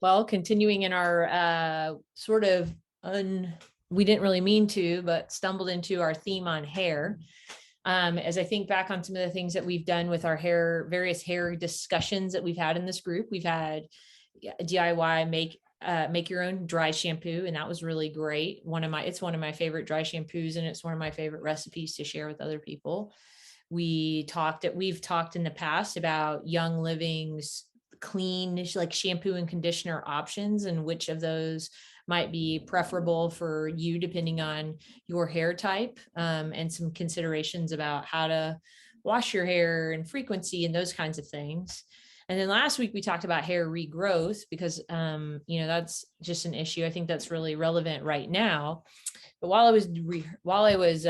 Well, continuing in our sort of we didn't really mean to, but stumbled into our theme on hair. As I think back on some of the things that we've done with our hair, various hair discussions that we've had in this group, we've had DIY make your own dry shampoo, and that was really great. It's one of my favorite dry shampoos, and it's one of my favorite recipes to share with other people. We've talked in the past about Young Living's clean like shampoo and conditioner options, and which of those might be preferable for you depending on your hair type, and some considerations about how to wash your hair and frequency and those kinds of things. And then last week we talked about hair regrowth because that's just an issue. I think that's really relevant right now. But while I was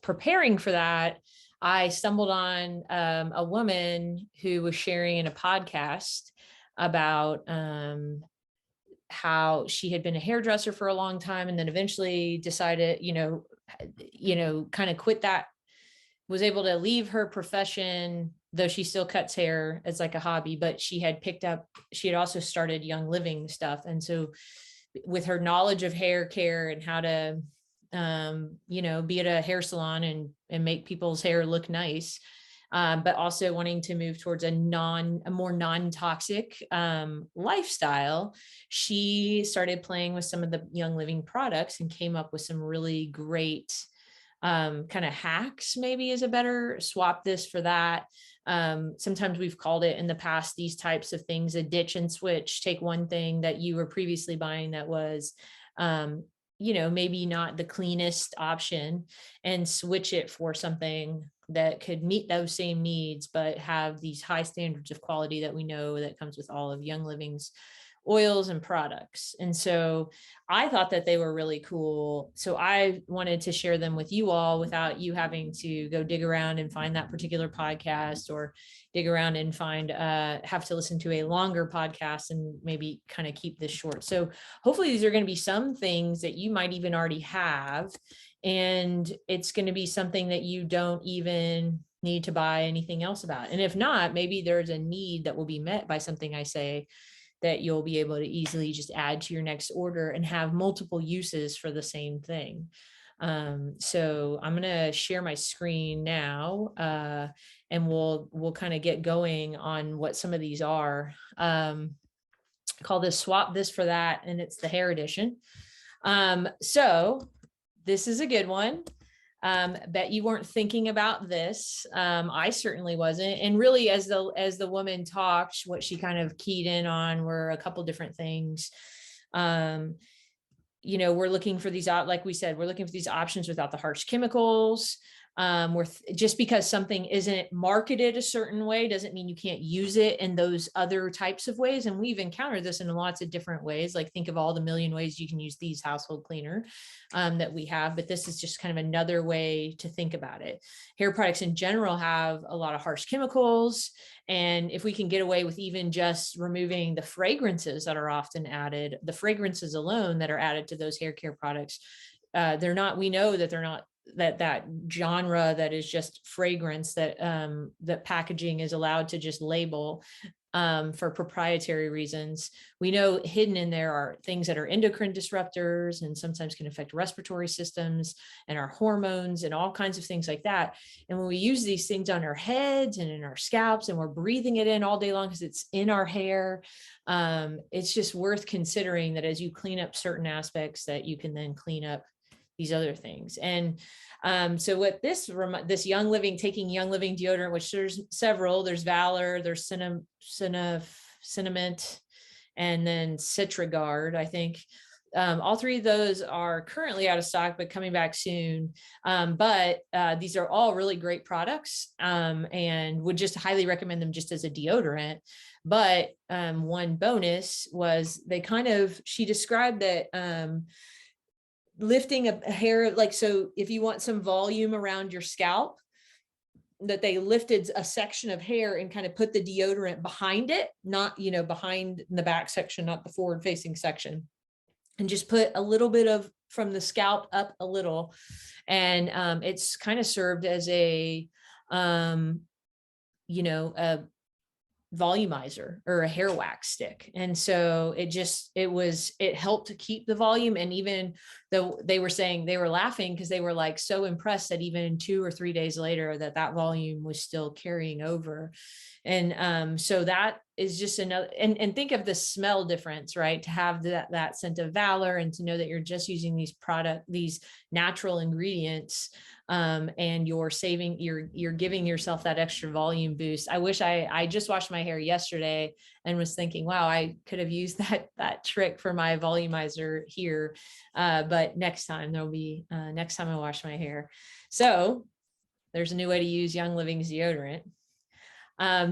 preparing for that, I stumbled on a woman who was sharing in a podcast about how she had been a hairdresser for a long time and then eventually decided, kind of quit that, was able to leave her profession, though she still cuts hair as like a hobby, but she had also started Young Living stuff. And so with her knowledge of hair care and how to be at a hair salon and make people's hair look nice, but also wanting to move towards a more non-toxic lifestyle, she started playing with some of the Young Living products and came up with some really great kind of hacks. Maybe is a better swap this for that. Sometimes we've called it in the past, these types of things, a ditch and switch. Take one thing that you were previously buying that was maybe not the cleanest option and switch it for something that could meet those same needs, but have these high standards of quality that we know that comes with all of Young Living's oils and products. And so I thought that they were really cool. So I wanted to share them with you all without you having to go dig around and find that particular podcast or dig around and have to listen to a longer podcast and maybe kind of keep this short. So hopefully these are going to be some things that you might even already have, and it's going to be something that you don't even need to buy anything else about. And if not, maybe there's a need that will be met by something I say that you'll be able to easily just add to your next order and have multiple uses for the same thing. So I'm going to share my screen now, and we'll kind of get going on what some of these are. Call this swap this for that, and it's the hair edition. So this is a good one. Bet you weren't thinking about this. I certainly wasn't. And really, as the woman talked, what she kind of keyed in on were a couple different things. We're looking for these, like we said, we're looking for these options without the harsh chemicals. Just because something isn't marketed a certain way doesn't mean you can't use it in those other types of ways. And we've encountered this in lots of different ways. Like think of all the million ways you can use these household cleaner that we have, but this is just kind of another way to think about it. Hair products in general have a lot of harsh chemicals. And if we can get away with even just removing the fragrances that are often added, the fragrances alone that are added to those hair care products, we know that they're not that genre that is just fragrance that that packaging is allowed to just label for proprietary reasons. We know hidden in there are things that are endocrine disruptors and sometimes can affect respiratory systems and our hormones and all kinds of things like that. And when we use these things on our heads and in our scalps and we're breathing it in all day long because it's in our hair, it's just worth considering that as you clean up certain aspects that you can then clean up these other things. And so what this Young Living, taking Young Living deodorant, which there's several, there's Valor, there's Cinnamint, and then Citrigard, I think. All three of those are currently out of stock, but coming back soon. But these are all really great products, and would just highly recommend them just as a deodorant. But one bonus was she described that lifting a hair, like, so if you want some volume around your scalp, that they lifted a section of hair and kind of put the deodorant behind it, not, behind the back section, not the forward facing section, and just put a little bit of from the scalp up a little. And it's kind of served as a volumizer or a hair wax stick. And so it helped to keep the volume. And even though they were saying, they were laughing because they were like so impressed that even 2 or 3 days later that volume was still carrying over. And so that is just another, and think of the smell difference, right? To have that scent of valor, and to know that you're just using these natural ingredients, and you're giving yourself that extra volume boost. I wish I just washed my hair yesterday and was thinking, wow, I could have used that trick for my volumizer here. But next time next time I wash my hair. So there's a new way to use Young Living's deodorant.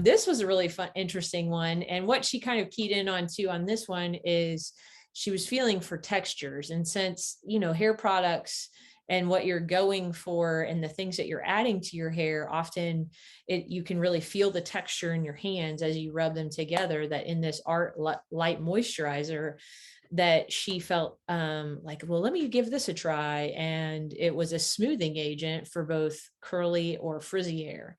This was a really fun, interesting one. And what she kind of keyed in on too on this one is she was feeling for textures. And since, hair products and what you're going for and the things that you're adding to your hair, often you can really feel the texture in your hands as you rub them together, that in this Art Light Moisturizer, that she felt like, well, let me give this a try. And it was a smoothing agent for both curly or frizzy hair.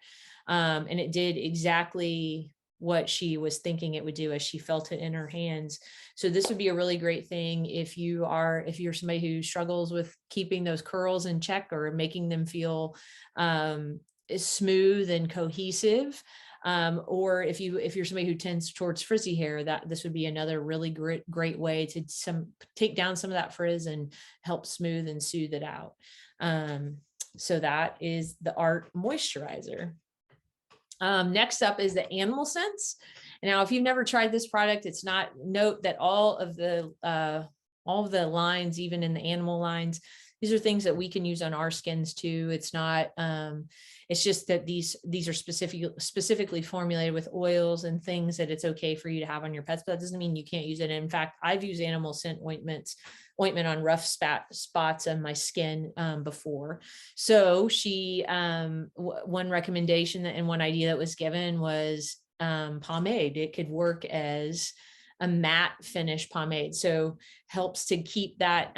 And it did exactly what she was thinking it would do as she felt it in her hands. So this would be a really great thing if you're somebody who struggles with keeping those curls in check or making them feel smooth and cohesive. Or if you're somebody who tends towards frizzy hair, that this would be another really great way to take down some of that frizz and help smooth and soothe it out. So that is the Art Moisturizer. Next up is the Animal Sense. Now, if you've never tried this product, note that all of the lines, even in the animal lines, these are things that we can use on our skins too. It's not, it's just that these are specifically formulated with oils and things that it's okay for you to have on your pets, but that doesn't mean you can't use it. In fact, I've used animal scent ointment on rough spots on my skin before. So she, one recommendation and one idea that was given was pomade. It could work as a matte finish pomade. So helps to keep that,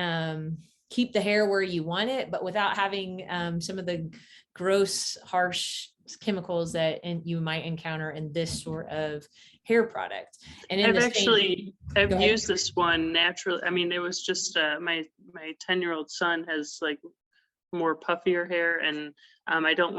keep the hair where you want it, but without having some of the gross, harsh chemicals that you might encounter in this sort of hair product. And I've used this one naturally. I mean, it was just my 10-year-old son has like more puffier hair, and he didn't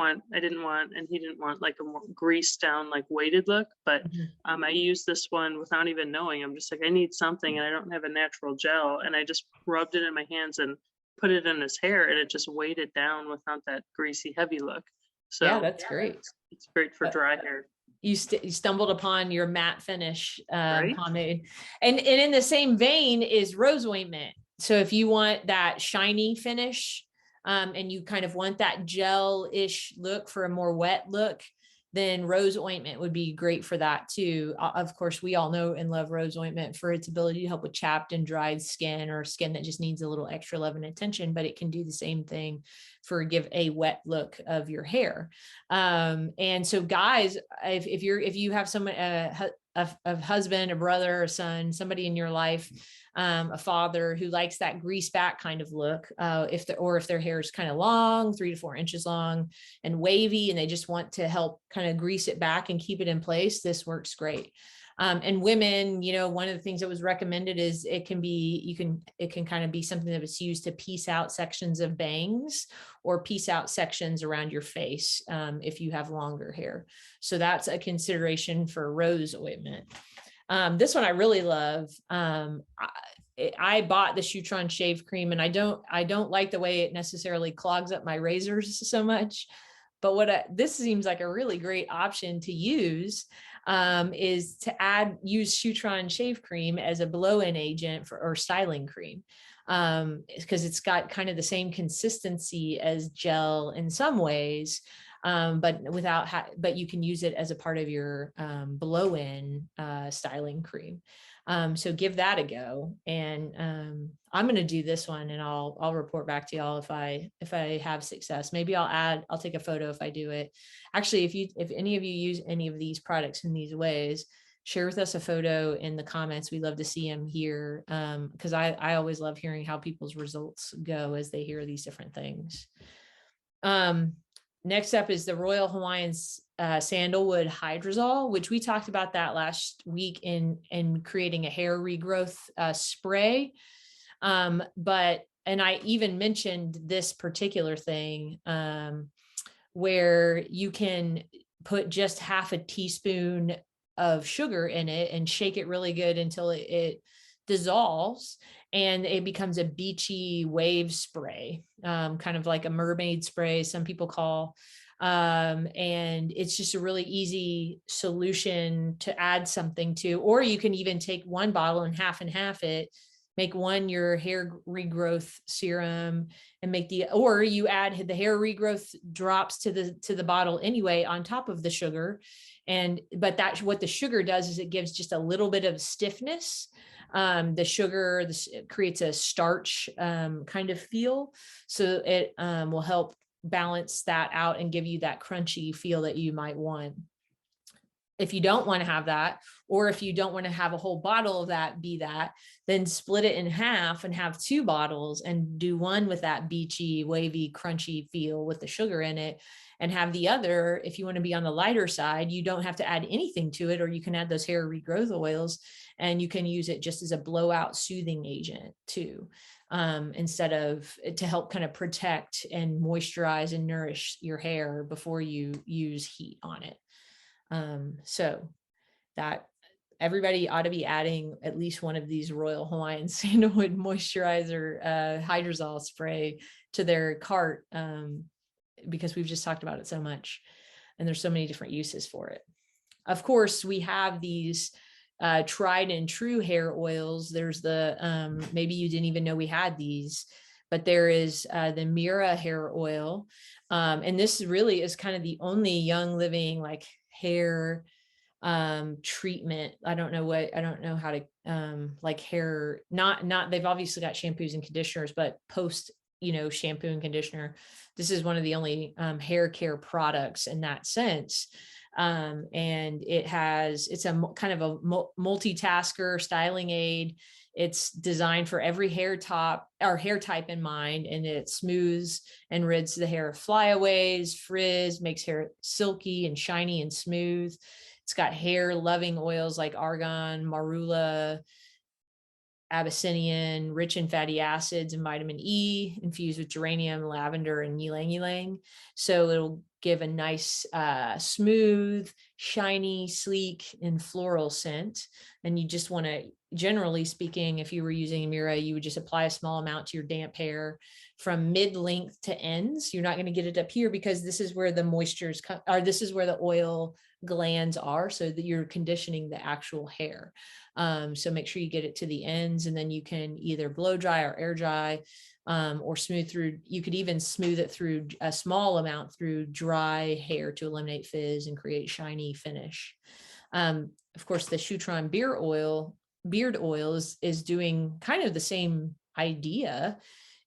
want like a more greased down, like weighted look, but I used this one without even knowing. I'm just like, I need something and I don't have a natural gel, and I just rubbed it in my hands and put it in his hair, and it just weighted down without that greasy, heavy look. So yeah, that's great. It's great for dry hair. You stumbled upon your matte finish Right? pomade. And in the same vein is rose ointment. So if you want that shiny finish, and you kind of want that gel-ish look for a more wet look, then rose ointment would be great for that too. Of course, we all know and love rose ointment for its ability to help with chapped and dried skin, or skin that just needs a little extra love and attention, but it can do the same thing give a wet look of your hair. And so guys, if you have someone, a husband, a brother, a son, somebody in your life, a father who likes that grease back kind of look, if their hair is kind of long, 3 to 4 inches long and wavy, and they just want to help kind of grease it back and keep it in place, this works great. And women, one of the things that was recommended is it can kind of be something that was used to piece out sections of bangs or piece out sections around your face if you have longer hair. So that's a consideration for rose ointment. This one I really love. I bought the Shutron shave cream, and I don't like the way it necessarily clogs up my razors so much. But this seems like a really great option to use is to use Shutron shave cream as a blow-in agent or styling cream, because it's got kind of the same consistency as gel in some ways, but you can use it as a part of your blow-in styling cream. So give that a go. And I'm going to do this one, and I'll report back to y'all if I have success. Maybe I'll take a photo if I do it. Actually, if any of you use any of these products in these ways, share with us a photo in the comments. We'd love to see them here, because I always love hearing how people's results go as they hear these different things. next up is the Royal Hawaiian Sandalwood Hydrosol, which we talked about that last week in creating a hair regrowth spray. And I even mentioned this particular thing where you can put just half a teaspoon of sugar in it and shake it really good until it dissolves, and it becomes a beachy wave spray, kind of like a mermaid spray, some people call. And it's just a really easy solution to add something to, or you can even take one bottle and half it, make one your hair regrowth serum, and make or you add the hair regrowth drops to the bottle anyway on top of the sugar. But that's what the sugar does, is it gives just a little bit of stiffness. The sugar creates a starch kind of feel, so it will help balance that out and give you that crunchy feel that you might want. If you don't want to have that, or if you don't want to have a whole bottle of that, then split it in half and have 2 bottles, and do one with that beachy, wavy, crunchy feel with the sugar in it, and have the other, if you want to be on the lighter side, you don't have to add anything to it, or you can add those hair regrowth oils, and you can use it just as a blowout soothing agent too, instead of to help kind of protect and moisturize and nourish your hair before you use heat on it. So that everybody ought to be adding at least one of these Royal Hawaiian Sandalwood Moisturizer Hydrosol spray to their cart, because we've just talked about it so much, and there's so many different uses for it. Of course, we have these tried and true hair oils. There's the maybe you didn't even know we had these, but there is the Mira hair oil, and this really is kind of the only young living like hair treatment. I don't know how to like hair, not they've obviously got shampoos and conditioners, but post shampoo and conditioner, this is one of the only hair care products in that sense. And it's a kind of a multitasker styling aid. It's designed for every hair type in mind, and it smooths and rids the hair of flyaways, frizz, makes hair silky and shiny and smooth. It's got hair loving oils like argan, marula, Abyssinian, rich in fatty acids and vitamin E, infused with geranium, lavender, and ylang ylang. So it'll give a nice, smooth, shiny, sleek, and floral scent. And you just want to, generally speaking, if you were using Mira, you would just apply a small amount to your damp hair from mid-length to ends. You're not going to get it up here because this is where the moistures come, or this is where the oil glands are, so that you're conditioning the actual hair. So make sure you get it to the ends, and then you can either blow dry or air dry, or smooth through. You could even smooth it through a small amount through dry hair to eliminate fizz and create shiny finish. Of course, the Shutron beard oil is doing kind of the same idea.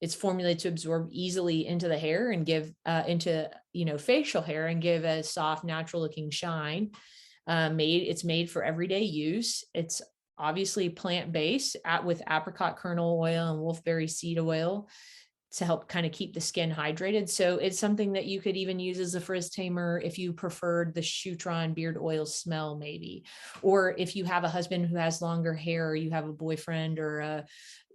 It's formulated to absorb easily into the hair and give into facial hair and give a soft, natural looking shine. It's made for everyday use. It's obviously plant-based with apricot kernel oil and wolfberry seed oil to help kind of keep the skin hydrated. So it's something that you could even use as a frizz tamer if you preferred the Shutron beard oil smell, maybe. Or if you have a husband who has longer hair, or you have a boyfriend or a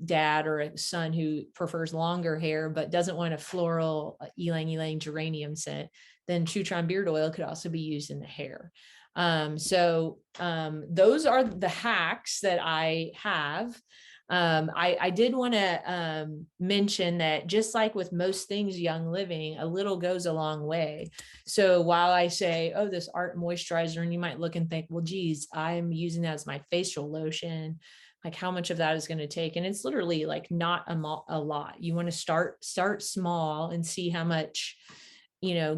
dad or a son who prefers longer hair but doesn't want a floral ylang ylang geranium scent, then Shutron beard oil could also be used in the hair. So those are the hacks that I have. I did want to mention that just like with most things young living, a little goes a long way. So while I say, oh, this art moisturizer, and you might look and think, well, geez, I'm using that as my facial lotion, like how much of that is going to take? And it's literally like not a lot. You want to start small and see how much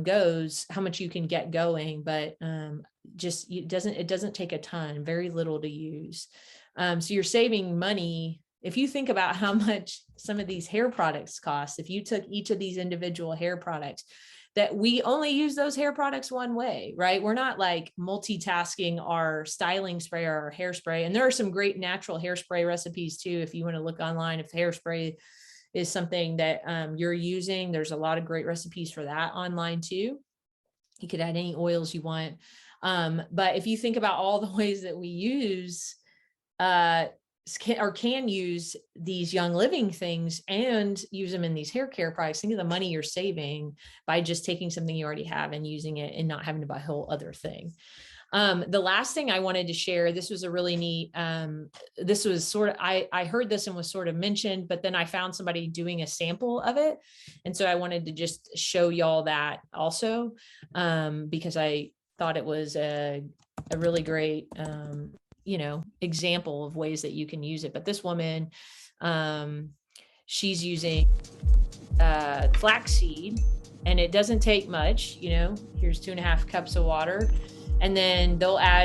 goes, how much you can get going, but it doesn't take a ton, very little to use. So you're saving money. If you think about how much some of these hair products cost, if you took each of these individual hair products, that we only use those hair products one way, right? We're not like multitasking our styling spray or our hairspray. And there are some great natural hairspray recipes too. If you want to look online, if hairspray is something that you're using, there's a lot of great recipes for that online too. You could add any oils you want. But if you think about all the ways that we use can use these Young Living things and use them in these hair care products, think of the money you're saving by just taking something you already have and using it and not having to buy a whole other thing. The last thing I wanted to share, this was a really neat, this was sort of, I heard this and was sort of mentioned, but then I found somebody doing a sample of it. And so I wanted to just show y'all that also, because I thought it was a really great, example of ways that you can use it. But this woman, she's using flaxseed, and it doesn't take much, here's 2.5 cups of water. And then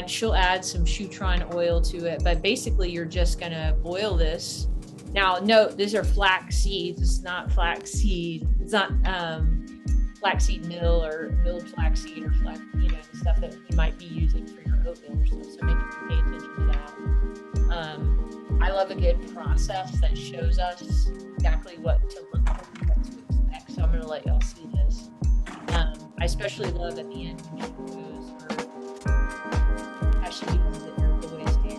she'll add some Shutron oil to it. But basically you're just gonna boil this. Now, note, these are flax seeds. It's not flaxseed. It's not flaxseed mill or milled flaxseed or stuff that you might be using for your oatmeal or stuff. So make sure you pay attention to that. I love a good process that shows us exactly what to look for, what to expect. So I'm gonna let y'all see this. I especially love at the end when she goes how she uses it in her boy's hair.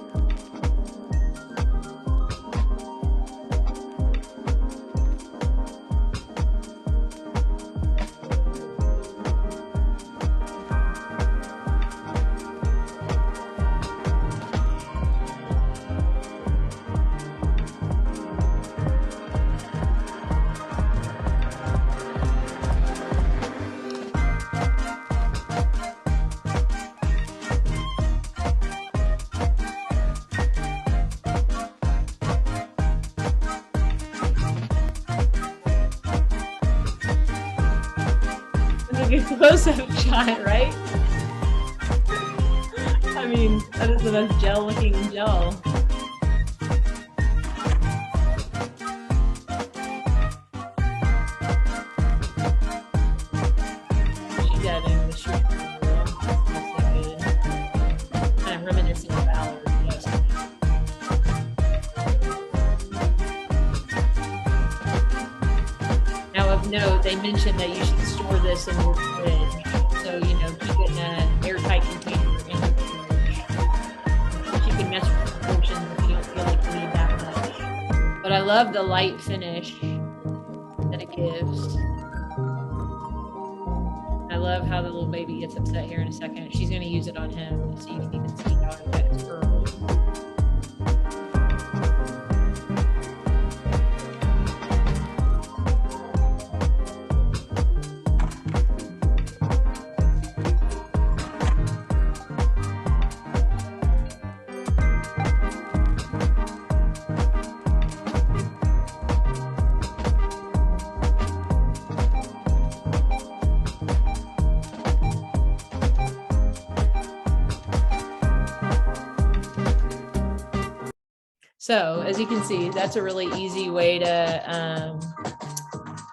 Good close-up shot, right? I mean, that is the most gel-looking gel. She's adding the sugar. Kind of reminiscent of Ballard. Yes. Now, of note, they mentioned that you should store this in your fridge. So, keep it in an airtight container in your fridge. But you can mess with the proportions if you don't feel like you need that much. But I love the light finish that it gives. I love how the little baby gets upset here in a second. She's going to use it on him, so you can even see how it affects her. So as you can see, that's a really easy way to,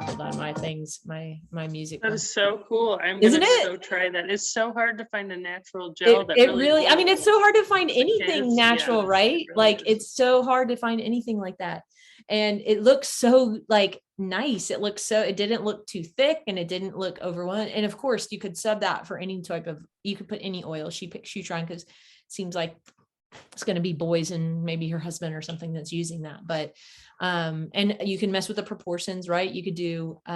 hold on, my music. That is so cool. Isn't it? So try that. It's so hard to find a natural gel. It really, I mean, it's so hard to find anything natural, right? Really like is. It's so hard to find anything like that. And it looks so nice. It didn't look too thick and it didn't look overwhelming. And of course you could sub that for any type of, you could put any oil. She picked Shutron because it seems like it's going to be boys and maybe her husband or something that's using that. But, and you can mess with the proportions, right? You could do, 1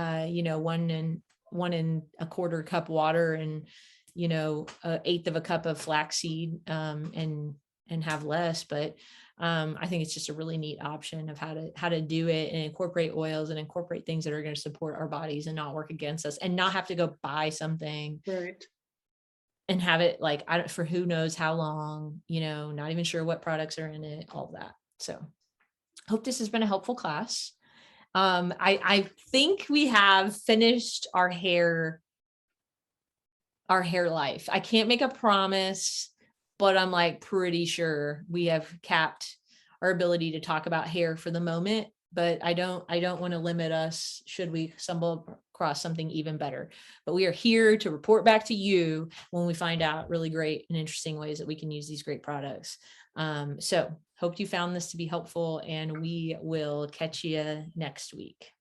and 1.25 cup water and, 1/8 of a cup of flaxseed, and have less. But, I think it's just a really neat option of how to do it and incorporate oils and incorporate things that are going to support our bodies and not work against us and not have to go buy something. Right. And have it for who knows how long, not even sure what products are in it, all of that. So hope this has been a helpful class. I think we have finished our hair life. I can't make a promise, but I'm pretty sure we have capped our ability to talk about hair for the moment. But I don't want to limit us should we stumble across something even better. But we are here to report back to you when we find out really great and interesting ways that we can use these great products. So hope you found this to be helpful, and we will catch you next week.